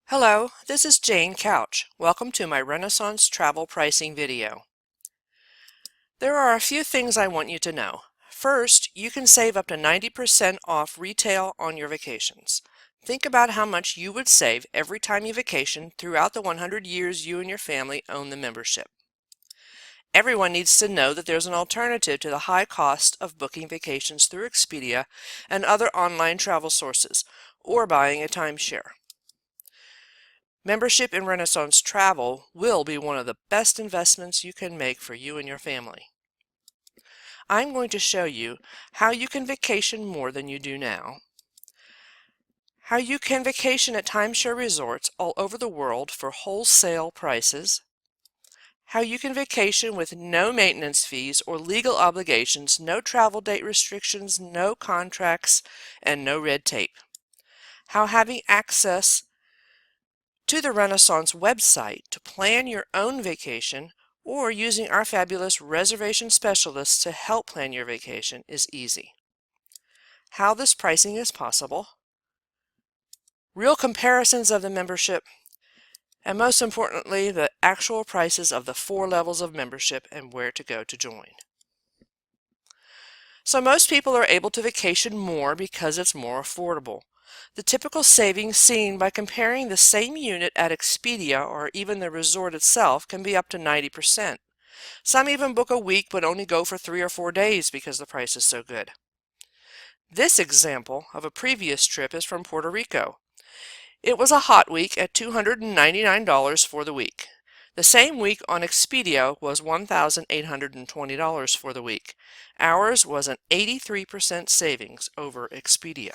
Hello, this is Jane Couch. Welcome to my Renaissance travel pricing video. There are a few things I want you to know. First, you can save up to 90% off retail on your vacations. Think about how much you would save every time you vacation throughout the 100 years you and your family own the membership. Everyone needs to know that there's an alternative to the high cost of booking vacations through Expedia and other online travel sources, or buying a timeshare. Membership in Renaissance Travel will be one of the best investments you can make for you and your family. I'm going to show you how you can vacation more than you do now, how you can vacation at timeshare resorts all over the world for wholesale prices, how you can vacation with no maintenance fees or legal obligations, no travel date restrictions, no contracts, and no red tape, how having access to the Renaissance website to plan your own vacation or using our fabulous reservation specialists to help plan your vacation is easy. How this pricing is possible, real comparisons of the membership, and most importantly, the actual prices of the 4 levels of membership and where to go to join. So most people are able to vacation more because it's more affordable. The typical savings seen by comparing the same unit at Expedia or even the resort itself can be up to 90%. Some even book a week but only go for 3 or 4 days because the price is so good. This example of a previous trip is from Puerto Rico. It was a hot week at $299 for the week. The same week on Expedia was $1,820 for the week. Ours was an 83% savings over Expedia.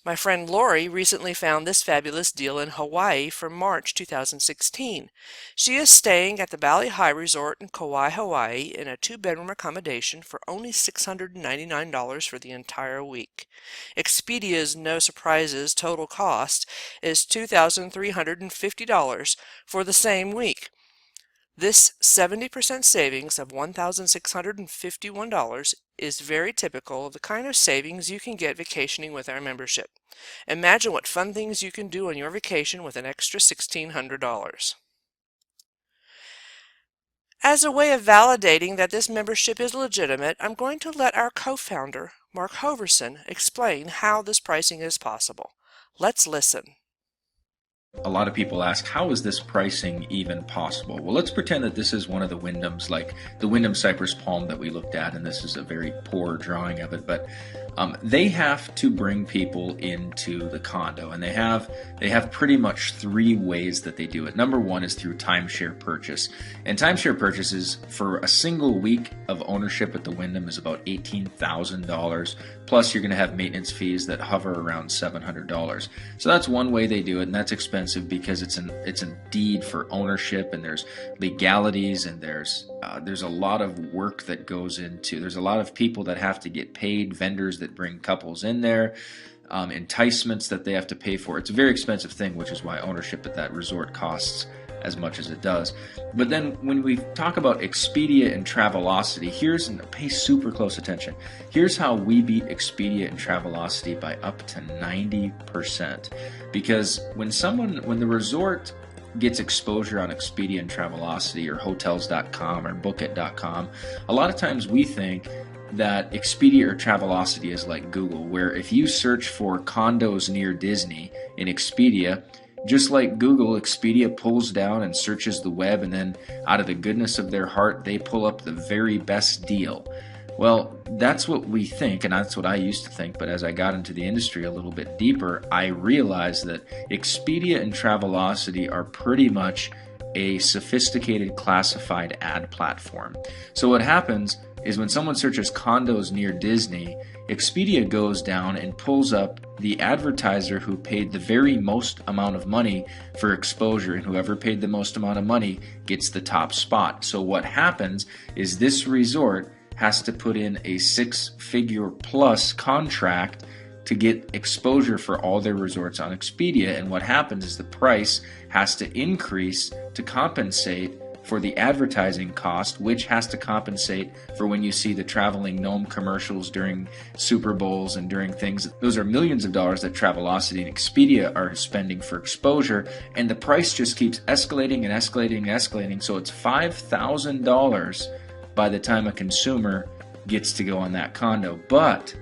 My friend Lori recently found this fabulous deal in Hawaii for March 2016. She is staying at the Bali High Resort in Kauai, Hawaii in a 2-bedroom accommodation for only $699 for the entire week. Expedia's No Surprises total cost is $2,350 for the same week. This 70% savings of $1,651 is very typical of the kind of savings you can get vacationing with our membership. Imagine what fun things you can do on your vacation with an extra $1,600. As a way of validating that this membership is legitimate, I'm going to let our co-founder, Mark Hoverson, explain how this pricing is possible. Let's listen. A lot of people ask, how is this pricing even possible? Well, let's pretend that this is one of the Wyndhams, like the Wyndham Cypress Palm that we looked at, and this is a very poor drawing of it, but they have to bring people into the condo, and they have pretty much 3 ways that they do it. Number 1 is through timeshare purchase, and timeshare purchases for a single week of ownership at the Wyndham is about $18,000, plus you're going to have maintenance fees that hover around $700. So that's one way they do it, and that's expensive because it's a deed for ownership, and there's legalities, and there's a lot of work that goes into. There's a lot of people that have to get paid, vendors that bring couples in there, enticements that they have to pay for. It's a very expensive thing, which is why ownership at that resort costs as much as it does. But then when we talk about Expedia and Travelocity, pay super close attention. Here's how we beat Expedia and Travelocity by up to 90%. Because when the resort gets exposure on Expedia and Travelocity or Hotels.com or Bookit.com, a lot of times we think that Expedia or Travelocity is like Google, where if you search for condos near Disney in Expedia, just like Google, Expedia pulls down and searches the web, and then out of the goodness of their heart, they pull up the very best deal. Well, that's what we think, and that's what I used to think, but as I got into the industry a little bit deeper, I realized that Expedia and Travelocity are pretty much a sophisticated classified ad platform. So what happens is when someone searches condos near Disney, Expedia goes down and pulls up the advertiser who paid the very most amount of money for exposure, and whoever paid the most amount of money gets the top spot. So what happens is this resort has to put in a 6-figure plus contract to get exposure for all their resorts on Expedia, and what happens is the price has to increase to compensate for the advertising cost, which has to compensate for when you see the traveling gnome commercials during Super Bowls and during things. Those are millions of dollars that Travelocity and Expedia are spending for exposure, and the price just keeps escalating and escalating and escalating. So it's $5,000 by the time a consumer gets to go on that condo. But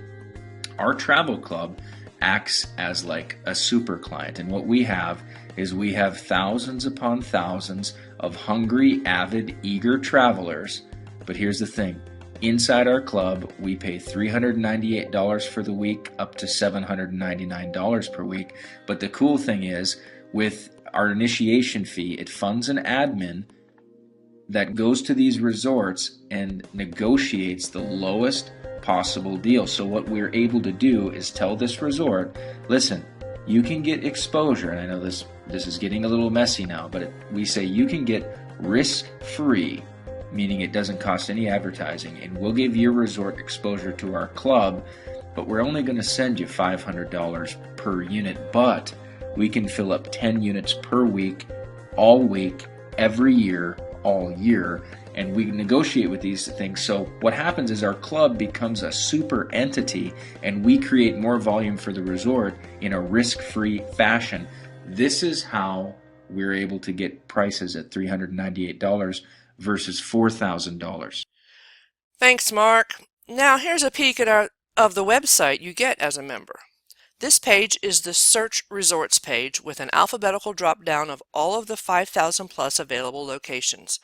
our travel club acts as like a super client, and what we have is we have thousands upon thousands of hungry, avid, eager travelers. But here's the thing. Inside our club, we pay $398 for the week up to $799 per week. But the cool thing is, with our initiation fee, it funds an admin that goes to these resorts and negotiates the lowest possible deal. So what we're able to do is tell this resort, listen, you can get exposure, and I know this is getting a little messy now, but we say you can get risk-free, meaning it doesn't cost any advertising, and we'll give your resort exposure to our club, but we're only going to send you $500 per unit, but we can fill up 10 units per week, all week, every year, all year, and we negotiate with these things. So what happens is our club becomes a super entity, and we create more volume for the resort in a risk-free fashion. This is how we're able to get prices at $398 versus $4,000. Thanks, Mark. Now here's a peek at of the website you get as a member. This page is the Search Resorts page with an alphabetical drop-down of all of the 5,000 plus available locations.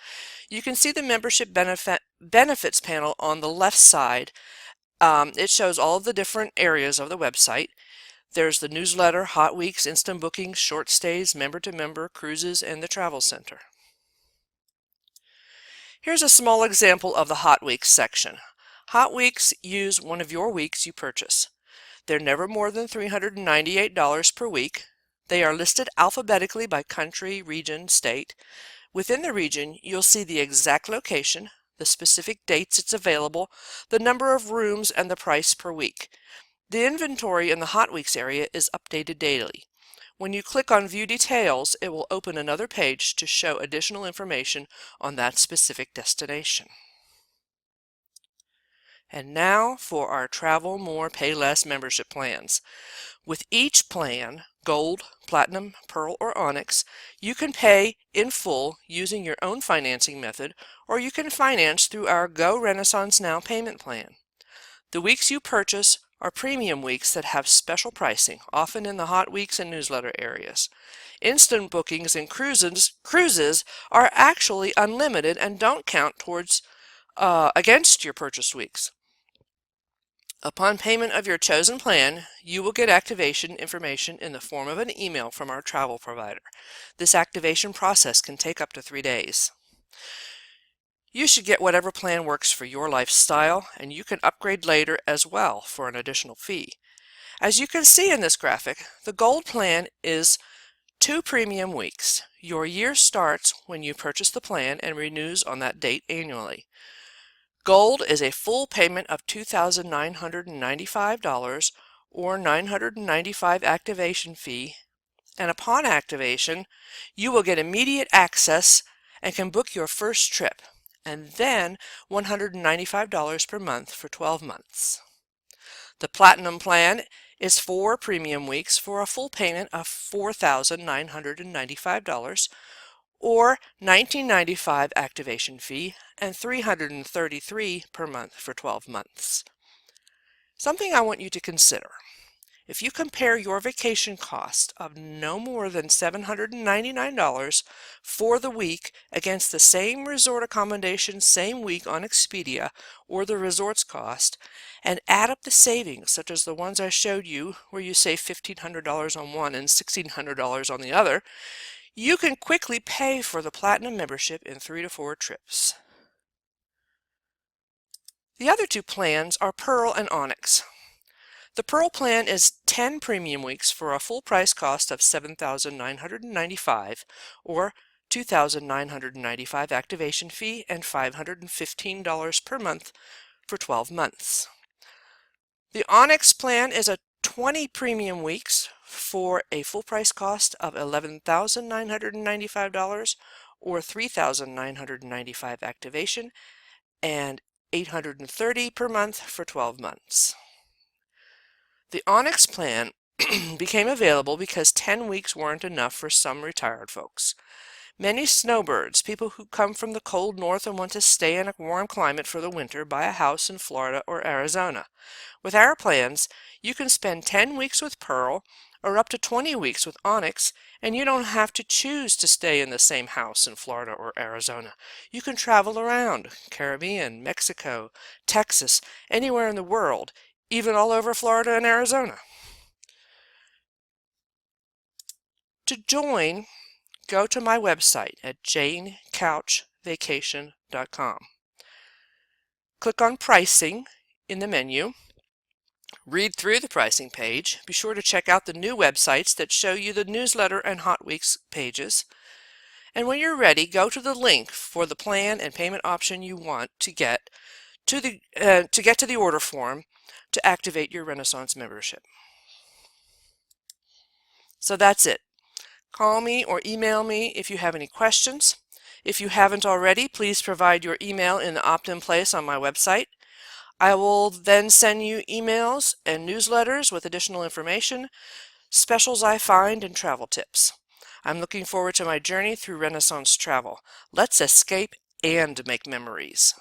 You can see the membership benefits panel on the left side. It shows all of the different areas of the website. There's the newsletter, Hot Weeks, instant bookings, short stays, member-to-member, cruises, and the travel center. Here's a small example of the Hot Weeks section. Hot Weeks use one of your weeks you purchase. They're never more than $398 per week. They are listed alphabetically by country, region, state. Within the region, you'll see the exact location, the specific dates it's available, the number of rooms, and the price per week. The inventory in the Hot Weeks area is updated daily. When you click on View Details, it will open another page to show additional information on that specific destination. And now for our Travel More, Pay Less membership plans. With each plan, Gold, Platinum, Pearl, or Onyx, you can pay in full using your own financing method, or you can finance through our Go Renaissance Now payment plan. The weeks you purchase are premium weeks that have special pricing, often in the Hot Weeks and newsletter areas. Instant bookings and cruises are actually unlimited and don't count towards against your purchased weeks. Upon payment of your chosen plan, you will get activation information in the form of an email from our travel provider. This activation process can take up to 3 days. You should get whatever plan works for your lifestyle, and you can upgrade later as well for an additional fee. As you can see in this graphic, the Gold plan is 2 premium weeks. Your year starts when you purchase the plan and renews on that date annually. Gold is a full payment of $2,995 or $995 activation fee, and upon activation, you will get immediate access and can book your first trip, and then $195 per month for 12 months. The Platinum plan is 4 premium weeks for a full payment of $4,995 or $19.95 activation fee and $333 per month for 12 months. Something I want you to consider. If you compare your vacation cost of no more than $799 for the week against the same resort accommodation same week on Expedia or the resort's cost, and add up the savings, such as the ones I showed you where you save $1,500 on one and $1,600 on the other, you can quickly pay for the Platinum membership in 3 to 4 trips. The other 2 plans are Pearl and Onyx. The Pearl plan is 10 premium weeks for a full price cost of $7,995 or $2,995 activation fee and $515 per month for 12 months. The Onyx plan is a 20 premium weeks for a full price cost of $11,995 or $3,995 activation and $830 per month for 12 months. The Onyx plan became available because 10 weeks weren't enough for some retired folks. Many snowbirds, people who come from the cold north and want to stay in a warm climate for the winter, buy a house in Florida or Arizona. With our plans, you can spend 10 weeks with Pearl or up to 20 weeks with Onyx, and you don't have to choose to stay in the same house in Florida or Arizona. You can travel around Caribbean, Mexico, Texas, anywhere in the world, even all over Florida and Arizona. To join, go to my website at janecouchvacation.com. Click on Pricing in the menu. Read through the pricing page. Be sure to check out the new websites that show you the newsletter and Hot Weeks pages. And when you're ready, go to the link for the plan and payment option you want to get to the order form to activate your Renaissance membership. So that's it. Call me or email me if you have any questions. If you haven't already, please provide your email in the opt-in place on my website. I will then send you emails and newsletters with additional information, specials I find, and travel tips. I'm looking forward to my journey through Renaissance travel. Let's escape and make memories.